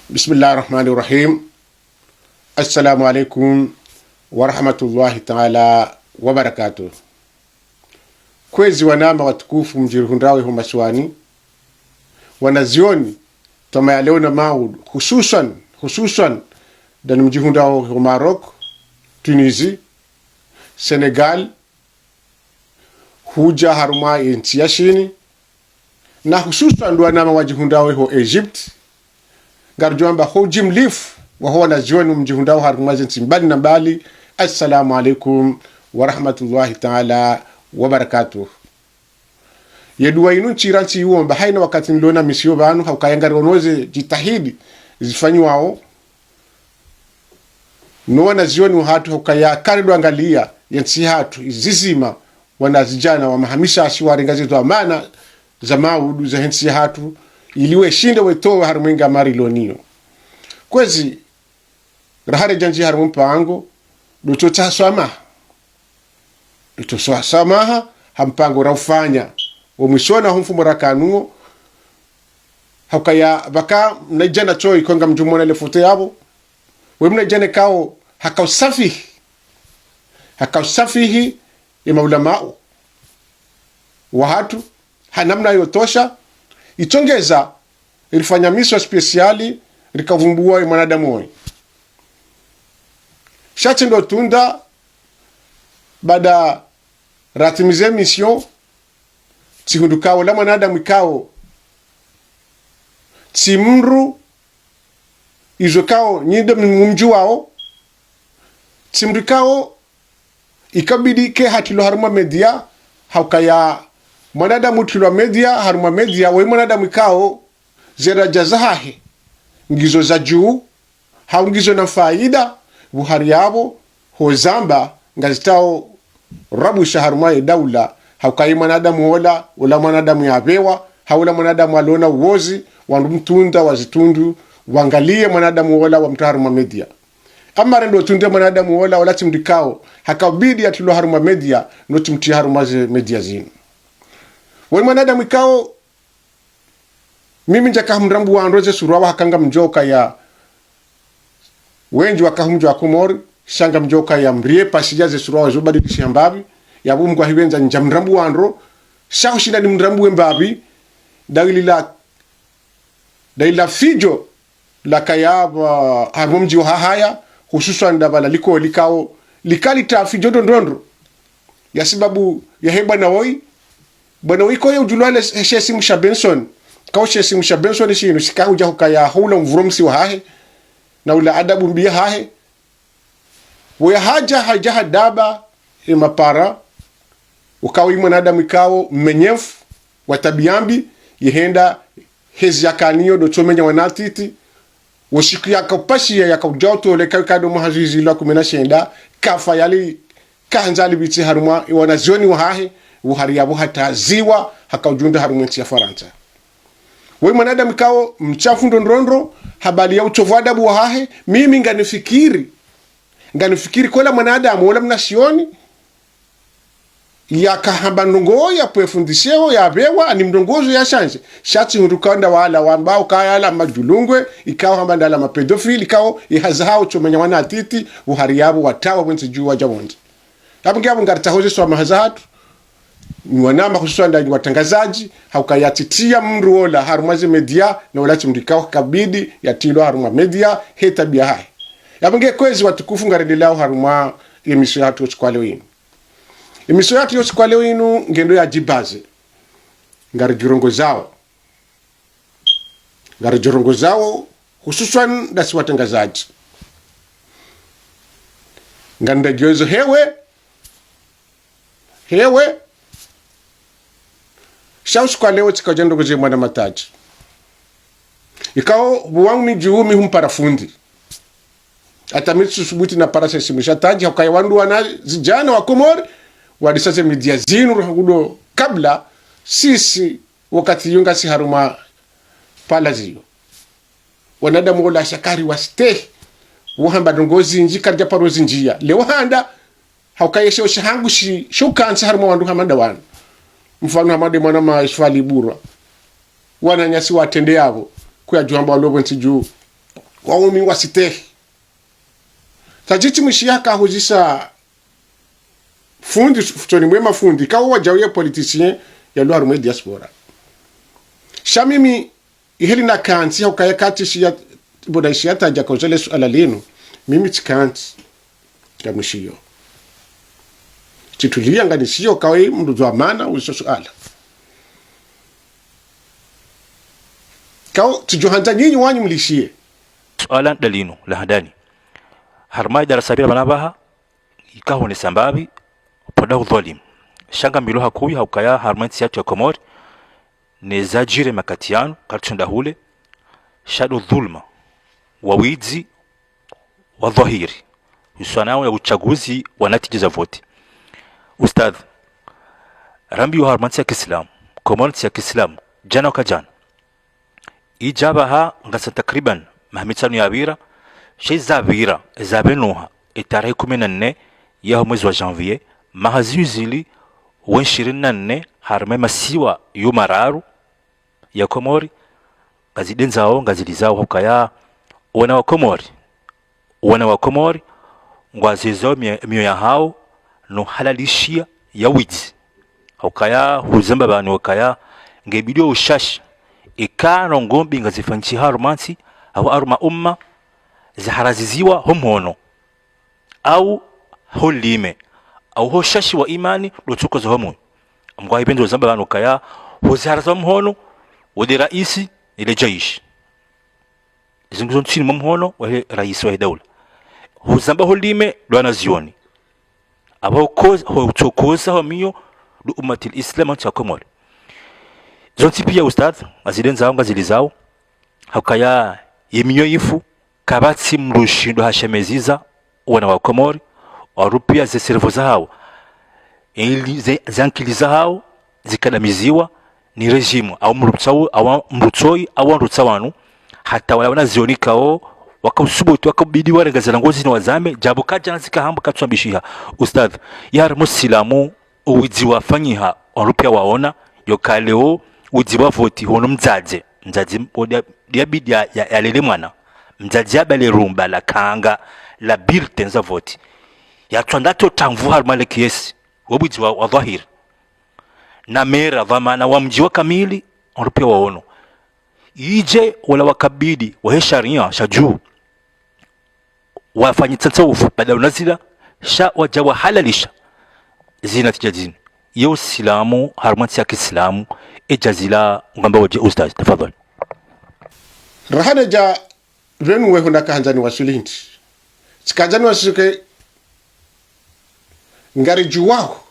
Bismillahirrahmanirrahim. Assalamu alaikum wa rahmatullahi ta'ala wa barakatuh. Kwezi wanama watukufu mjirihundawe humaswani wanazioni tama ya leo na maud hususan dan mjirihundawe hu Maroc, Tunisie, Senegal, huja haruma inti ya shini na hususan wanama wajihundawe hu Egypt garjuamba ho jimlif wa huwa nazioni mjihundawe haruma zinti mbali na mbali. Assalamu alaikum wa rahmatullahi ta'ala wa barakatuh. Yeduwa inu chiranti yuomba haina wakati nilona misio banu haukayangari onoze jitahidi zifanyi wao nuwa nazioni hatu haukaya karidu angalia yansi hatu izizima wanazijana wa mahamisha asiwari ngazi tu amana za maudu za hensi hatu iliwe shinde wetowe harumenga mari lonio kwezi rahare janji harumu mpango duchota samaha hampango raufanya omwisona humfumo rakanuo haukaya baka mnajana choi konga mjumona lefote yabo we mnajane kao hakausafihi ya maulamao wahatu hanamna yotosha itongeza ilifanya miso speciali likavumbua ya mwanadamu shati ndo tunda bada ratimize mission tihundukao la mwanadamu ikao timru izokao nyinde mumjuwao timrikao ikabidi ke hatilo haruma media haukaya mwanadamu tilo media haruma media we mwanadamu ikao zera jazahahe ngizo za juu haungizo na faida buhari yabo hozamba ngazitao rabu shaharuma daula haukai mwanadamu wala mwanadamu yabewa haula mwanadamu alona uozi wanumtunda wazitundu wangalie mwanadamu wala mtaharuma media amare ndo tunde mwanadamu wala timdikao hakabidi atilo haruma media no timti haruma media zinu we mwanadamu ikao mimi njaka mrambu wa androze surawa hakanga mjoka ya wenji wakahumjo wa Comores shanga mjoka ya mrie pasijaze surawa zobadi kishambabi ya bumu kwa hiwenza njamrambu wa andro shao shina ni mrambu wembabi daila fijo la kayaba harumji wa haya hususan dabala liko likao likali ta fijo ndondro ya sababu ya heba na woi bwana wiko ya ujulwale heshesi mshabenson kaushe simu shabenson shinu sikahu jahu kaya hula mvromsi wa hahe na ula adabu mbia hahe waya haja hadaba mapara ukawa mwanadamu ikao mmenyefu watabiambi yehenda hezi yakaniyo do chomenya wanatiti wasiku yakapashi yakaujoto leka kado mahazizi la kumena shenda kafa yali kanzali biti haruma wanazioni wa hahe uhari yabo hataziwa hakaujunda harumenti ya Faransa we mwanadamu ikao mchafu ndondro habali ya uchovu adabu wa hahe mimi nganifikiri kola mwanadamu wala mnasioni ya kahamba ndongo ya pwefundishewo ya bewa ni mdongozo ya shanje shati hurukanda wala wambao kaya ala majulungwe ikao hamba ndala mapedofili ikao ihazahao chomenya wana atiti uhari yabo watawa wenzi juwa jawonzi hapungi hapo ngarita hoze swa mahazahatu wanama hususan ndani watangazaji haukayatitia mru wola harumaze media na wala chimdikao kabidi yatilo haruma media heta bia hai yapungi kwezi watukufu ngaredelao haruma emission hatu kwa leo hii. Emission hatu kwa leo inu ngendo ya jibaze ngari jorongo zao hususan dasi watangazaji nganda jozo hewe shaus kwa leo tikajendo goje mwana mataji ikao buwangu mijuumi humparafundi atamitsu subuti na parasa simisha taji hakai wandu wana zijana wa Comores wadisase media zinu ruhudo kabla sisi wakati yunga si haruma palazio wanadamu wala shakari waste wahamba dongozi njika japaro zinjia leo handa hakai sheo shahangu shukansi haruma wandu hamanda wana mfano hamade mwana maishfali burwa wana nyasi watende yavo kuya juhamba walobo nti juu waumi wasite tajiti mshiyaka huzisa fundi futoni mwema fundi kawo wajawiye politicien ya lwa rumwe diaspora shamimi iheli na kanti hukaya kati shiya boda shiya taja konzele suala lenu mimi tikanti ya mshiyo titulia ngani shiyo kawe mdudu amana uliso suala kawo tijuhanda nyinyi wanyu mlishie suala dalinu la hadani harmai darasabira banabaha ikaho ni sambabi poda udholim shanga miloha kuya haukaya harmai tiyatu ya Comores ni zajire makatiano kartunda hule shadu dhulma wawizi wa dhahiri usuanao ya uchaguzi wa natija za voti. Ustadh rambi wa harmai ya Kiislamu Comores ya Kiislamu jana wakajana ijabaha ngasa takriban mahamitano ya abira shay zabira zabenuha itarehe 14 ya mwezi wa janvier mahazizili wa 24 harme masiwa yumararu ya Comores ngazidenzao ngazilizao hukaya wana wa Comores ngwazizao mio ya hao no halalishia ya wizi hukaya huzamba bani hukaya ngebidio ushashi ikano ngombi ngazifanchi harumansi au aruma umma zaharaziziwa homono au holime au hoshashi wa imani lutuko za homo mgwa ibendo zamba banu kaya hoziharaza mhono wadi raisi ile jaish zinguzo nchini mhono wa raisi wa dawla hozamba holime lwana zioni abo hochokoza homiyo lu ummati alislam cha Comores zonti pia ustadh azidenza anga zilizao hakaya yemiyo yifu kabatsi mrushindo hashemeziza wana wa Comores warupia ze servo zao ili zankiliza hao zikadamiziwa ni rejimu au mrutsoi au mrutsawanu hata wala wanazionikao wakausubutu wakabidi warengazana ngozi ni wazame jabo kaja nazika hambu katwambishiha ustadh yar musilamu uwizi wafanyiha warupia waona yokaleo udziwa voti hono mzaje diabidi ya lele mwana mzaje abale rumba la kanga la birtenza voti ya twandato tangu harmale kiesi wabudziwa wa dhahir na mera dhamana wa mjiwa kamili onrupia waono ije wala wakabidi wa sharia shaju wafanyi tasawuf badala nazila sha wajawa halalisha zina tijazini yo silamu harmati ya Kiislamu ejazila ngamba waje ustaz tafadhali rahana ja renu we hunda kahanzani wasulinti sikanzani wasuke ngari juwao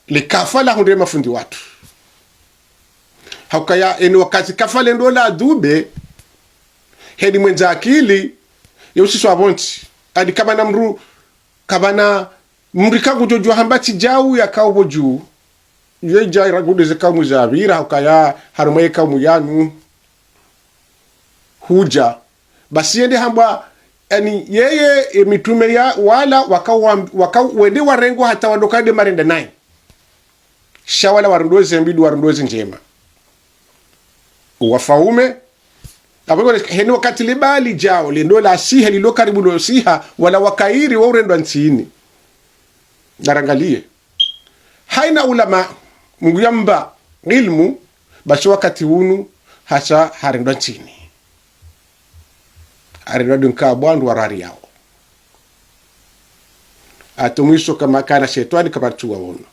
le kafala hunde mafundi watu hakaya eni wakati kafale ndola dube hedi mwenza akili yosiswa abonti adi kabana mru kabana mrikagu jojo hambati jau ya kaubo juu yeja iragude ze kaumu zabira hakaya harumaye kaumu yanu huja basi ende hamba yani yeye mitume ya wala wakau wende warengo hata wadokade marenda naye shawala warondoze mbidu warondoze njema wufawume abego heni wakati libali jao lindo la siha lilo karibu lo siha wala wakairi wa urendo ntini darangalie haina ulama mguyamba ilmu basi wakati hunu hasa harendo ntini arendo dunka bwandu warari yao atumiso kama kana shetani kama tuwa wono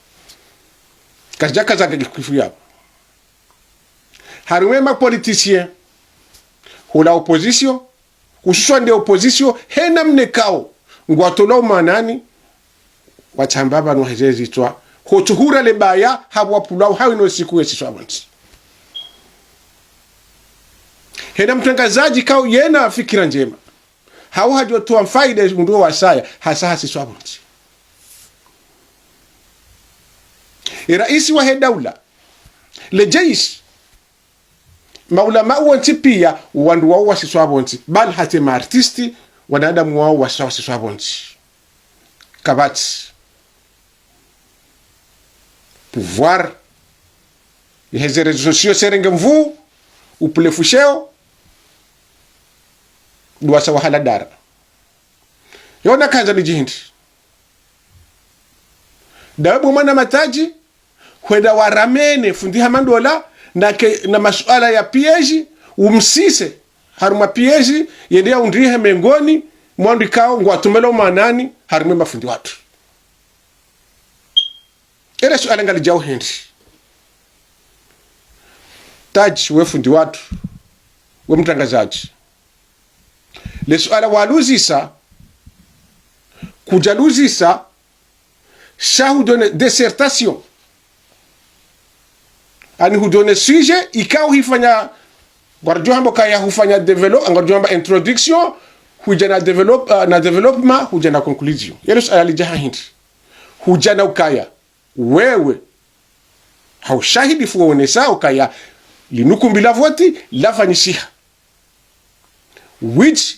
kadjakahandza kifu yao haruwema politicien hula opposition kushishwa nde opposition hena mnekao ngwatola manani watambaba no hezezi twa hotuhura le baya habwa pulau hawino siku yesiswa abantu hena mtangazaji kao yena fikira njema hawa hajotoa faida ndo wasaya hasa hasiswa abantu raisi wa daula le jaish maulama wanti pia wandu wao wasiswa bonti bal hatema artisti wanadamu wao wasiswa bonti kabati pouvoir les réseaux sociaux serenge mvu upulefusheo duasa wahala dara yona kanza ni jihindi dawebu mwana mataji kwenda waramene fundi hamandola na masuala ya pieji umsise haruma pieji yendea undrihe mengoni mwandu ikao ngwatumelo manani harume mafundi watu ere suala ngali jao hendi taji we fundi watu we mtangazaji le suala waluzisa kujaluzisa shahu donne dissertation ani hudone sujet ikao hifanya ngwarjohambo kaya hufanya develop ngwarjohamba introduction hujana development hujana conclusion yelo suala lijaha hindi hujana ukaya wewe haushahidi fuonesa ukaya linukumbila voti lafanyishiha which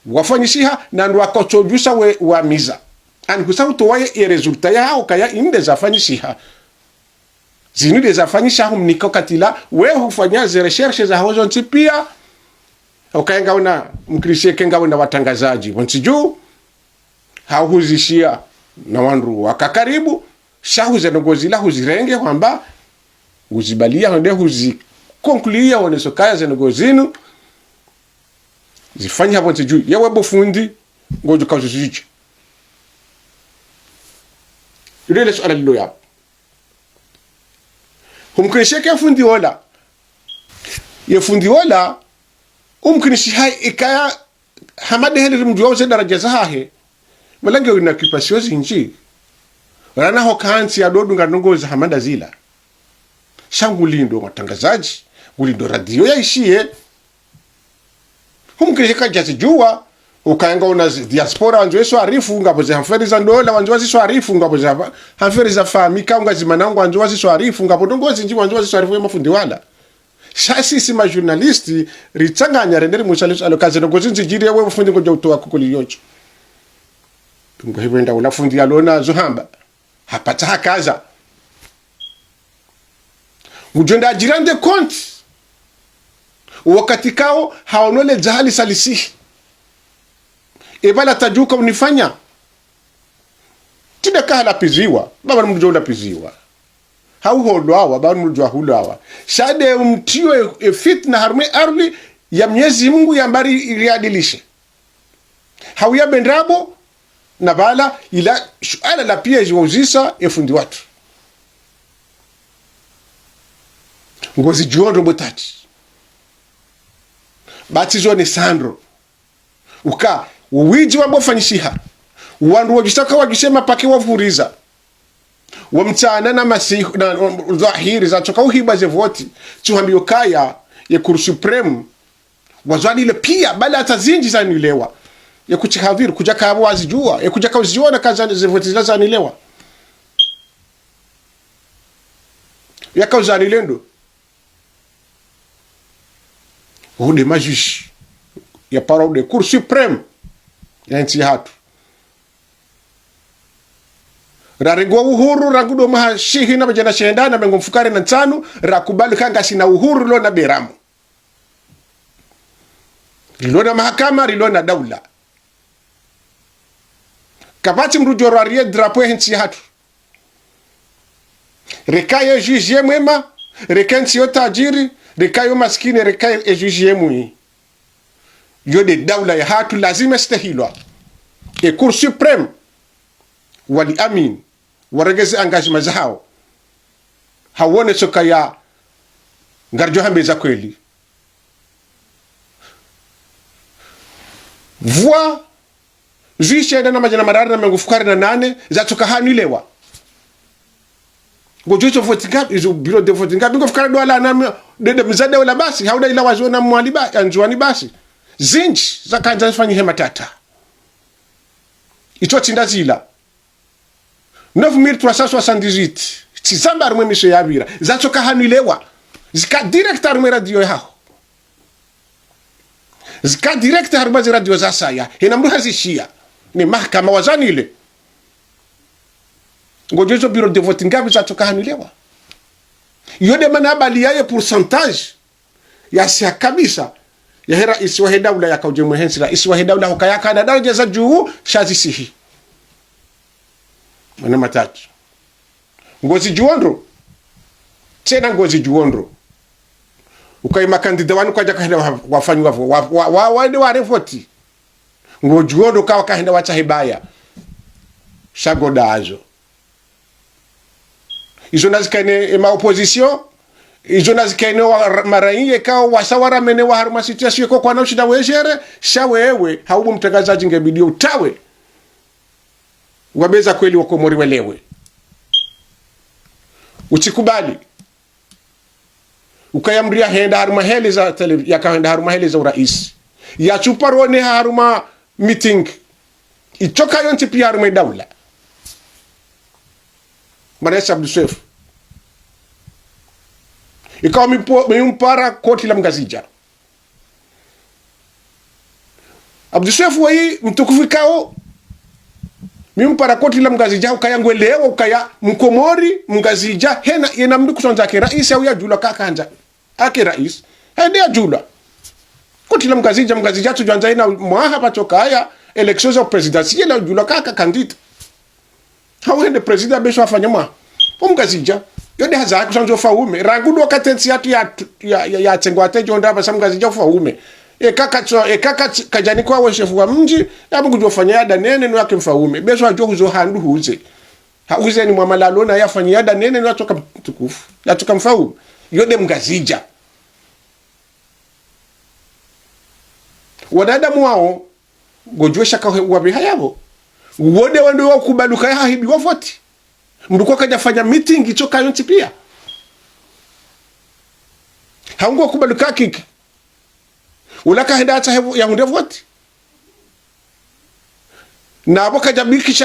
wafanyishiha na ndo akochojusa we wa miza ani kusautowaye e resulta ya ukaya inde zafanyishiha zinu de zafanyisha humniko katila we hufanya ze recherche za hozo ntipia ukaenga una mkrisie kenga una watangazaji wonsiju hauhuzishia na wandu wakakaribu shahu za ngozila huzirenge kwamba uzibalia hende huziconcluya oneso kaya za ngozinu zifanya hapo ntiju yewe bofundi ngojo kazuzichi ile swala lilo ya humkrinisheke fundi wola ye fundi wola umkinishi hai ikaya hamade heli mjuwa uze daraja zahahe malange una kipasyozi nji wana hokansi ya dodu nga nungoza hamada zila shangu lindo matangazaji gulindo radio ya ishie humkrinisheka jazi juwa ukaenga una diaspora wanjwe so arifu ngapo ze hamferi za ndola wanjwa so arifu ngapo ze hamferi za famika nga zimanangu wanjwa so arifu ngapo ndongozi nji wanjwa so arifu ya mafundi wala shasi sima journaliste ritanganya renderi musaliso alokaze ngozi nzijiri yewe ufundi ngoja utoa kukuli yocho tungo hibenda ulafundi yalona zuhamba hapata hakaza ujonda jirande compte wakati kao haonole jahali salisi ebala tajuka unifanya tida kahala piziwa baba mjola piziwa hauholwawa baba mjua hulawa shade umtio fitna harme arli ya Mwenyezi Mungu ya mbari iliadilishe hauya bendrabo na bala ila shuala la pia jiwuzisa efundi watu ngozi juondo botati batizo ni sandro uka uwiji wabofanyishiha wandu wajistaka wajisema pake wavuriza wamtana na masihu na dhahiri za toka uhiba ze voti tuhambiyo kaya ya kuru supreme wazwani ile pia bala atazinji za nilewa ya kuchihadhiri kujaka habu wazijua ya kujaka uziona kaza ze voti za nilewa ya kauza nilendo hude majushi ya parole de cour supreme ya nchi hatu raregwa uhuru ragudo mahashihi na bajana shendana bengo mfukare na ntanu rakubali kanga sina uhuru lo na beramu rilona mahakama rilona daula kapati mrujoro arie drapo nchi hatu rekayo jujie mwema rekensi yo tajiri rekayo maskini rekayo jujie mwi yode daula ya hatu lazima stahilwa e cour supreme wali amin waregeze engagement zao hawone soka ya ngarjo hambe za kweli voix jishe na majana marara na mengufukari na nane za toka hanilewa ngojocho voting ngapi izo bureau de voting ngapi ngofukari dola na de mzade wala basi hauda ila wazona mwaliba anjwani basi zinji za kanza fanyi hema tata ito tindazila 9378 tizamba armwe misho yabira zatoka hanilewa zika direct armwe radio yao zika direct armwe radio za saya hina mru hazishia ni mahakama wazani ile ngojezo bureau de vote ngapi zatoka hanilewa yode manabali yaye pourcentage ya sia kabisa ya rais wa daula ya kauje muhensi rais wa daula hukayaka na daraja za juu shazisihi mana matatu ngozi juondro tena ngozi juondro ukaima kandida wanu kwa jaka wafanywa wade ware voti ngo juondro kawa kahenda wacha hebaya shagoda azo izo nazikane ma opposition izo nazikane marainye kao wasawara mene wa haruma situation ko kwa naushida wejere shawewe haubu mtangazaji ngebidi utawe wabeza kweli wa Komori welewe uchikubali ukayamria henda haruma heli za yakahenda haruma heli za urais ya chuparone haruma meeting ichoka yonti pia haruma daula Maresa Abdusef ikawa mimpara koti la Mgazidja Abdusef wai mtukufu ikao mimpara koti la Mgazidja ukaya ngwelewa ukaya Mkomori Mgazidja hena yena mdu kusonza ke rais au yadjuloi kadjakahandza ake rais hende yadjuloi koti la Mgazidja tujanza ina mwaha patokaya election za presidentielle yadjuloi kadjakahandza hawende president besho afanyama Mgazidja yode hazaka kusanzo wufawume rangudo katensi yatu ya tengwa tejo ndaba sa Mgazidja wufawume ekaka kajani kwa weshefu wa mji yabu kujofanya yada nene no yake wufawume besho ajo huzo handu huze hauze ni mwamalalo na yafanya yada nene no yatoka tukufu yatoka wufawume yode Mgazidja wadadamu wao gojwe shaka wabi hayabo wode wando wakubaluka ya hibi wavoti mduko kajafanya meeting ichoka yonti pia haungo wakubaluka kiki ulaka henda hata ya hunde voti na hapo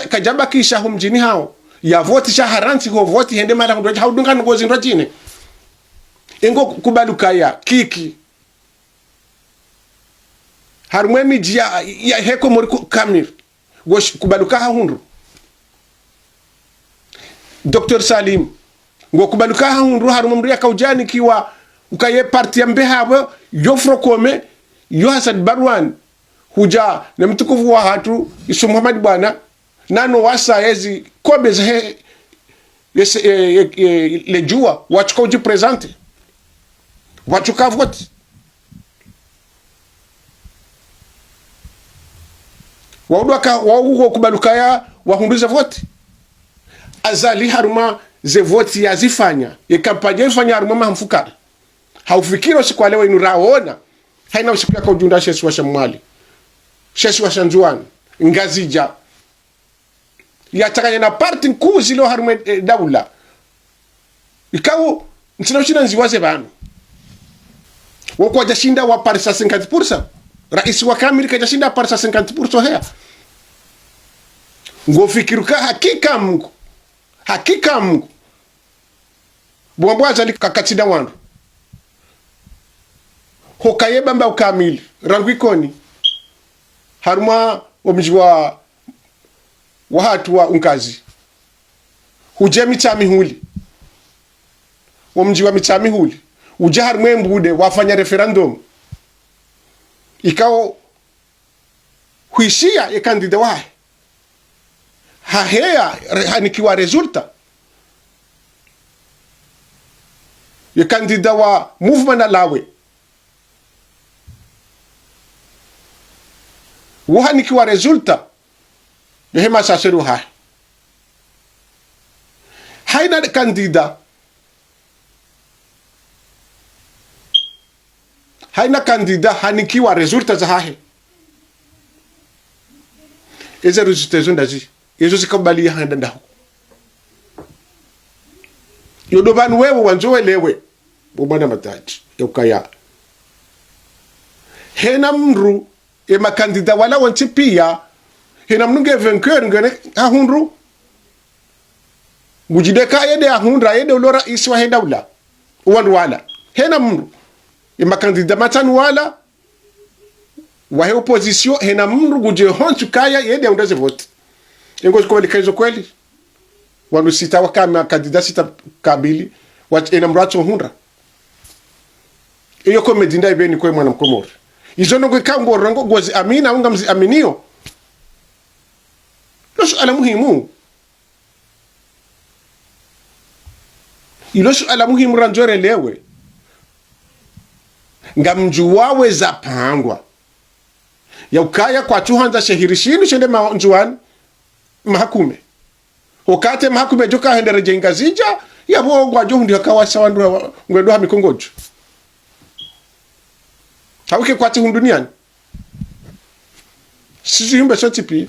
kajabakisha humjini hao ya voti sha haranti ho voti hende mara hundoja haudunga ngozi ndojine ingo kubaluka ya kiki harumweni jia ya heko mori kamir gosh kubaluka hundu Dr. Salim ngo kubaluka hundu harumumri ya kaujani kiwa ukaye parti ya mbehabo yofro kome yo Hassan Barwan huja na mtukufu wa hatu Isu Muhammad bwana nano wasa hezi kobe ze lejua wachuka uji presente wachuka voti waudwaka waugo kubalukaya wahunduza voti azali haruma ze voti yazifanya ye kampanya ifanya haruma mahamfukara haufikiro siku alewa inuraona haina usiku yaka ujunda shesu wa shamwali shesu wa shanzuani Mgazidja yatakanya na parti nkuu zilo haruma daula ikawo ntina ushina nziwaze banu wako wajashinda wa parisa 50%. Rais wa kamili kajashinda parisa 50% hea ngofikiruka hakika Mungu bwambwaza likakatida wandu hokayeba mba ukamili rangu ikoni haruma omjiwa wahatu wa unkazi huje mitami huli omjiwa mitami huli uje harumwe mbude wafanya referendum ikao huishia ya kandida wae hahea hanikiwa resulta ya kandida wa movement alawe wahanikiwa resulta ya hema saseru hae haina kandida hanikiwa resulta za hae eze resulta zondazi ezo zikabali handa ndaho yodobanu wewe wanzoelewe bobana mataji yokaya hena mru e makandida wala wanti pia hena mnunge vainqueur ngene ahunru bujideka yede ahundra yede olora iswa henda ula wandu wala hena mru e makandida matanu wala wa opposition hena mru guje hontu kaya yede undaze vote ngozi kweli kaizo kweli wandu sita wakama kandida sita kabili wat ena mracho hundra iyo komedi ndai beni kwa mwana Mkomori izo no kwekambo rongo gozi amina unga mzi aminio lo suala muhimu ilo suala muhimu ranjore lewe ngamjuwawe za pangwa ya ukaya kwa chuhanza shehirishinu shende manjuani mahakume wakati mahakume joka hendera Mgazidja ya bogwa jo ndi hakawasa wandu ngwedo ha mikongojo hauke kwa hundu duniani sisi yumbe so tipi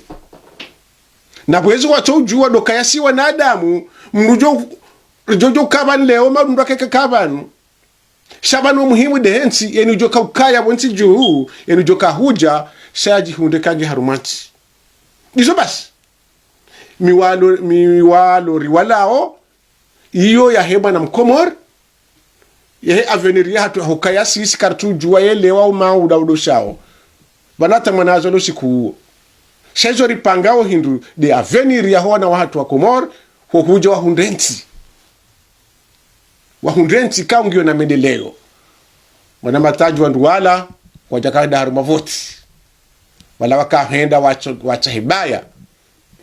na bwezo wacho ujua doka yasi wanadamu mrujo jojo kaban leo madu ndake kabanu shabano muhimu de hensi yenu joka ukaya bonti juu yenu joka huja shaji hunde kange harumati izo basi miwalo riwalao iyo ya heba na mkomor yehe avenir ya hatu hukaya sisi kartu jua yelewa umauda udoshao banata manazo lo siku shezo ripangao hindu de avenir ya hona wa hatu wa Comores huja wahundrenti kaungio na mendeleo mwana mataji wa nduwala wajakada haruma voti wala wakahenda wacha hibaya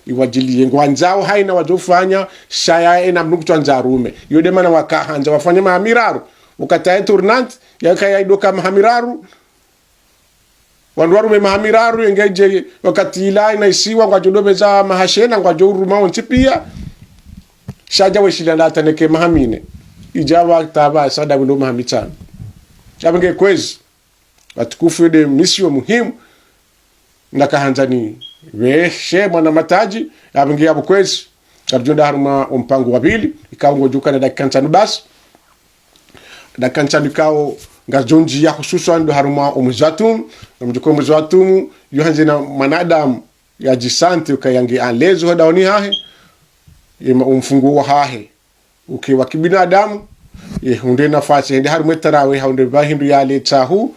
iwajili ngwanzao haina wajofanya shaya ena mnukutwa nzarume yode mana wakahandza wafanya mahamiraru ukataye tournant yakaya idoka mahamiraru wanduwarume mahamiraru yengeje wakati ila ina isiwa kwa jodobe za mahashena kwa joruma ontipia shaja weshilanda ataneke mahamine ijawa taba sada windo mahamitano abenge kwezi watukufu de mission muhimu na kahanzani weshe mwana mataji abenge yabo kwezi karjonda haruma mpango wa pili ikaongo juka na dakika 5 basi dakika 5 kao ngajonji ya hususan ndo haruma umzatum mjuko mzatum yohanze na manadamu ya jisante ukayangi alezo hadaoni hahe yema umfunguo hahe ukiwa kibinadamu hunde nafasi hende harume tarawe hunde bahindu yale tahu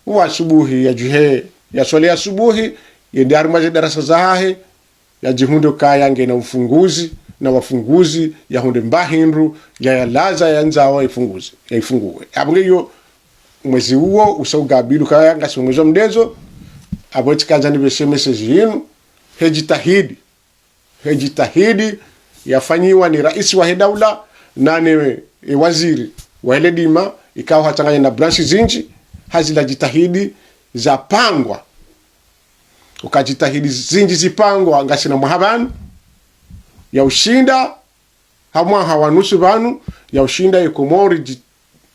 wa subuhi ya juhe ya swali ya subuhi yende harumaje darasa zahe ya jihunde kayange na ufunguzi na wafunguzi ya hunde mbahindu ya laza ya nzawa ifunguwe abunge yo mwezi huo usaugabilu kayanga songezo mdezo aboti kanza nibeshe message yinu hejitahidi yafanyiwa ni rais wa daula nane waziri wa ile dima ikawa hatanganya na branch zinji hazila jitahidi za pangwa ukajitahidi zinji zipangwa ngasina mwahabanu ya ushinda hamwa hawanusu banu ya ushinda Comores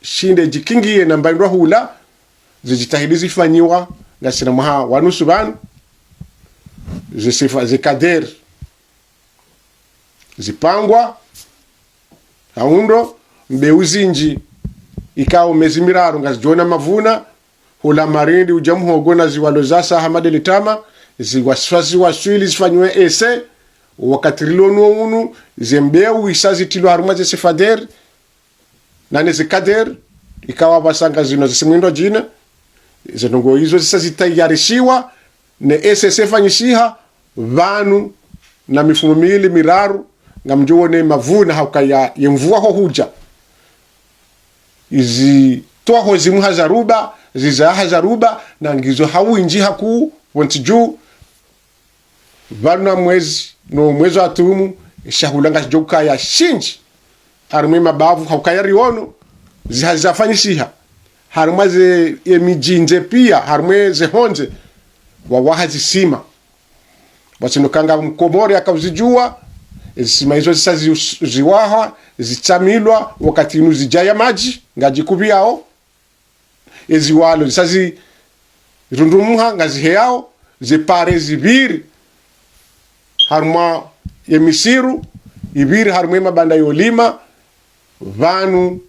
shinde jikingie na mbaindwa hula zijitahidi zifanyiwa ngasina mwa wanusu banu zisifa zikader zipangwa haundo mbeuzinji ikao mezimiraru ngazijona mavuna hula marindi ujamuhogo na ziwalo zasa hamade litama ziwaswazi waswili zifanywe ese wakatrilono unu zembeu isazi tilo haruma zesifader nane zikader ikawa basanga zino zisimwindo jina zenongo hizo zisazitayarishiwa ne ese sefanyishiha vanu na mifumo mili miraru ngamjone mavuna haukaya yemvua ho huja izi toa ho zimu hazaruba ziza hazaruba na ngizo hawinji haku wontiju vana mwezi atumu shahulanga joka ya shinji harumwe mabavu haukaya riono zihazafanyishiha harumwe ze emijinze pia harumwe ze honze wawaha zisima wasinokanga Comores akazijua sima hizo ziwaha zichamilwa wakati inu zijaya maji ngajikubiao eziwalo zisazi rundumuha ngaziheao zipare zibiri haruma yemisiru ibiri harumwe mabanda yolima vanu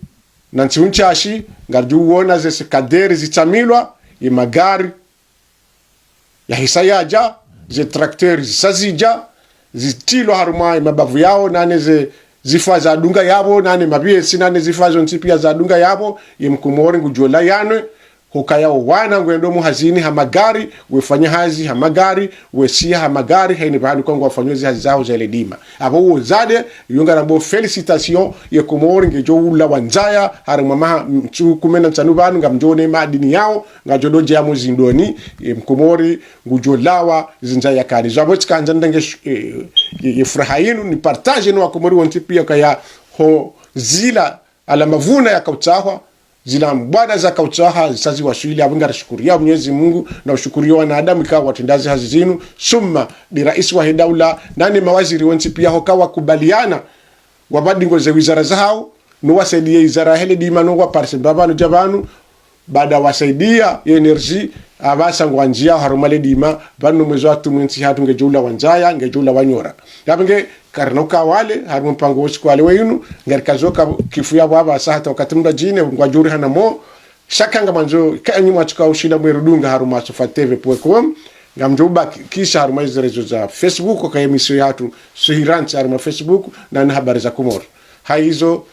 na ntiunchashi ngajuona zese kaderi zichamilwa imagari ya hisayaja ze trakteri zisazija zitilo haruma mabavu yao nane ze zifa za dunga yabo nane mabiesi nane zifa zo ntipia za dunga yabo Comores ngujola yanwe hukaya wana ngwendo mu hazini ha magari wefanya hazi ha magari wesia ha magari haini bahani kwa wafanyozi hazi zao za ile dima abo uzade yunga rambo felicitation ye Comores ngejo ula wanzaya hari mama mchu kumena nsanu banu ngamjone madini yao ngajodo jamu zindoni Comores ngujolawa zinzaya kani zabo tsikanja ndenge ye furaha yenu ni partage no wa Comores wonti pia kaya ho zila ala mavuna ya kautahwa zila mbada za kautaha sazi washuili abunga rashukuria Mwenyezi Mungu na ushukuria wanadamu ikawa watendazi hazi zinu summa ni rais wa daula nani mawaziri wonsi pia hokawa kubaliana wabadi ngoze wizara zao no wasaidia wizara hele dima no wa parse babanu jabanu baada wasaidia energy abasa ngwanjia harumale dima banu mwezo atu mwensi hatu ngejula wanzaya ngejula wanyora yabenge karnoka wale harumu mpango usiku wale weyunu ngerikazoka kifuya baba sahata wakati mda jine ngwajuri hana mo shakanga manzo kanyi mwachuka ushila mwerudunga haruma sofatv.com ngamjoba kisha haruma hizo rezo za Facebook kwa Émission yatu suhiranchi haruma Facebook na habari za Comores haizo.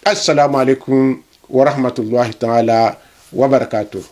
Assalamu alaikum wa rahmatullahi ta'ala wa barakatuh.